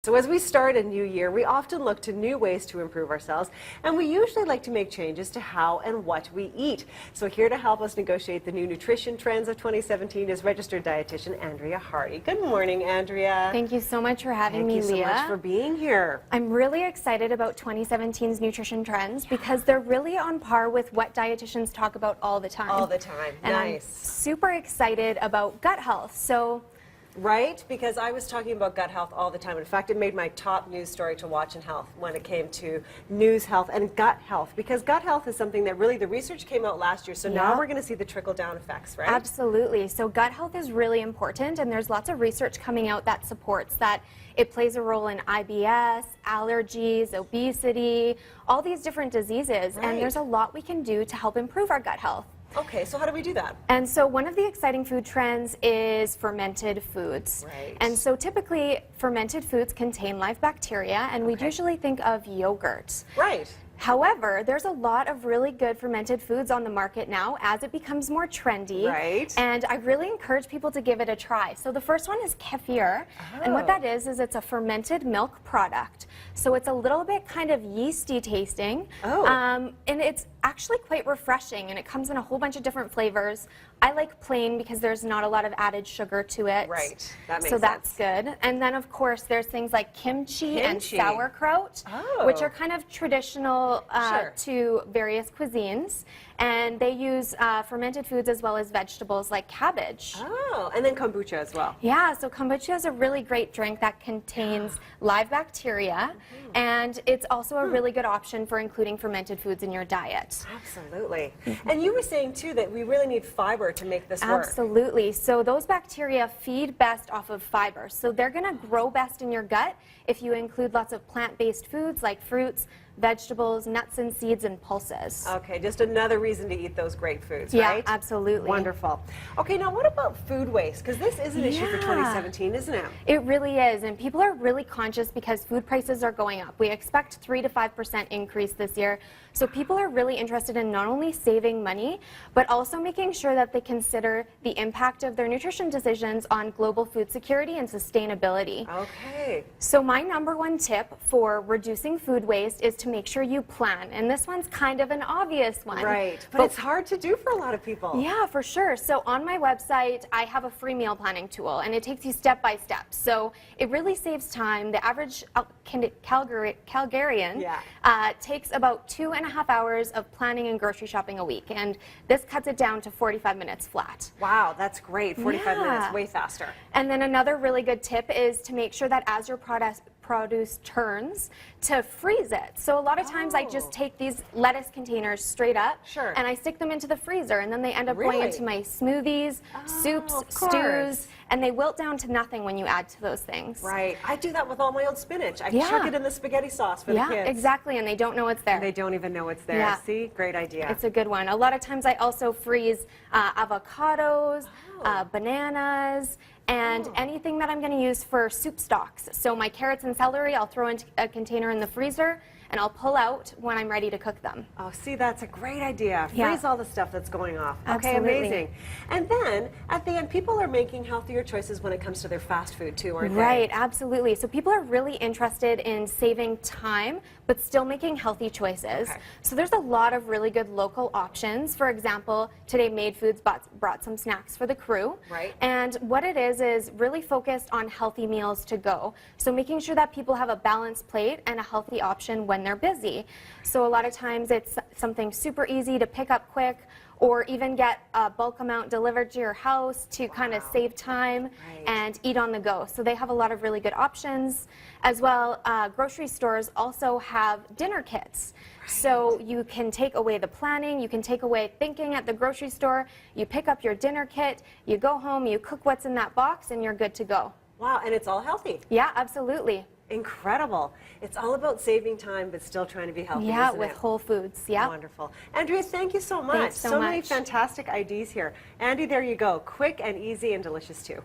So as we start a new year, we often look to new ways to improve ourselves, and we usually like to make changes to how and what we eat. So here to help us negotiate the new nutrition trends of 2017 is registered dietitian Andrea Hardy. Good morning, Andrea. Thank you so much for having me, Leah. Thank you so much for being here. I'm really excited about 2017's nutrition trends because they're really on par with what dietitians talk about all the time. All the time. And nice. I'm super excited about gut health. Right, because I was talking about gut health all the time. In fact, it made my top news story to watch in health when it came to news health and gut health, because gut health is something that really the research came out last year, so now we're going to see the trickle-down effects, right? Absolutely. So gut health is really important, and there's lots of research coming out that supports that it plays a role in IBS, allergies, obesity, all these different diseases, and there's a lot we can do to help improve our gut health. Okay, so how do we do that? And so one of the exciting food trends is fermented foods. Right. And so typically fermented foods contain live bacteria, and we usually think of yogurt. Right. However, there's a lot of really good fermented foods on the market now as it becomes more trendy. Right. And I really encourage people to give it a try. So the first one is kefir. And what that is it's a fermented milk product. So it's a little bit kind of yeasty tasting. And it's actually quite refreshing, and it comes in a whole bunch of different flavors. I like plain because there's not a lot of added sugar to it. Right. That makes sense. So that's good. And then, of course, there's things like kimchi and sauerkraut, which are kind of traditional to various cuisines. And they use fermented foods as well as vegetables like cabbage. Oh, and then kombucha as well. Yeah, so kombucha is a really great drink that contains live bacteria, and it's also a really good option for including fermented foods in your diet. Absolutely. And you were saying, too, that we really need fiber to make this work. Absolutely. So those bacteria feed best off of fiber. So they're going to grow best in your gut if you include lots of plant-based foods like fruits, vegetables, nuts and seeds, and pulses. Okay, just another reason to eat those great foods, right? Yeah, absolutely. Wonderful. Okay, now what about food waste? Because this is an issue for 2017, isn't it? It really is, and people are really conscious because food prices are going up. We expect 3 to 5% increase this year, so people are really interested in not only saving money, but also making sure that they consider the impact of their nutrition decisions on global food security and sustainability. Okay. So my #1 tip for reducing food waste is to make sure you plan, and this one's kind of an obvious one. Right, but it's hard to do for a lot of people. Yeah, for sure. So on my website, I have a free meal planning tool, and it takes you step by step. So it really saves time. The average Calgarian takes about 2.5 hours of planning and grocery shopping a week, and this cuts it down to 45 minutes flat. Wow, that's great. 45 minutes, way faster. And then another really good tip is to make sure that as your produce turns, to freeze it. So a lot of times I just take these lettuce containers straight up and I stick them into the freezer, and then they end up going into my smoothies, soups, stews, and they wilt down to nothing when you add to those things. Right. I do that with all my old spinach. I chuck it in the spaghetti sauce for the kids. Yeah, exactly, and they don't know it's there. And they don't even know it's there. See? Great idea. It's a good one. A lot of times I also freeze avocados, bananas, and anything that I'm going to use for soup stocks. So my carrots and celery, I'll throw into a container in the freezer, and I'll pull out when I'm ready to cook them. Oh, see, that's a great idea. Freeze all the stuff that's going off. Okay, Absolutely. amazing. And then, at the end, people are making healthier choices when it comes to their fast food, too, aren't they? Right, absolutely. So people are really interested in saving time, but still making healthy choices. So there's a lot of really good local options. For example, today Made Foods brought some snacks for the crew. Right. And what it is really focused on healthy meals to go. So making sure that people have a balanced plate and a healthy option when they're busy. So a lot of times it's something super easy to pick up quick, or even get a bulk amount delivered to your house to kind of save time and eat on the go. So they have a lot of really good options. As well, grocery stores also have dinner kits. So you can take away the planning, you can take away thinking at the grocery store, you pick up your dinner kit, you go home, you cook what's in that box, and you're good to go. Wow, and it's all healthy. Yeah, absolutely. Incredible. It's all about saving time, but still trying to be healthy, Yeah, isn't with it? whole foods. Yeah. Wonderful. Andrea, thank you so much. Thanks so much. Many fantastic ideas here. Andy, there you go. Quick and easy and delicious, too.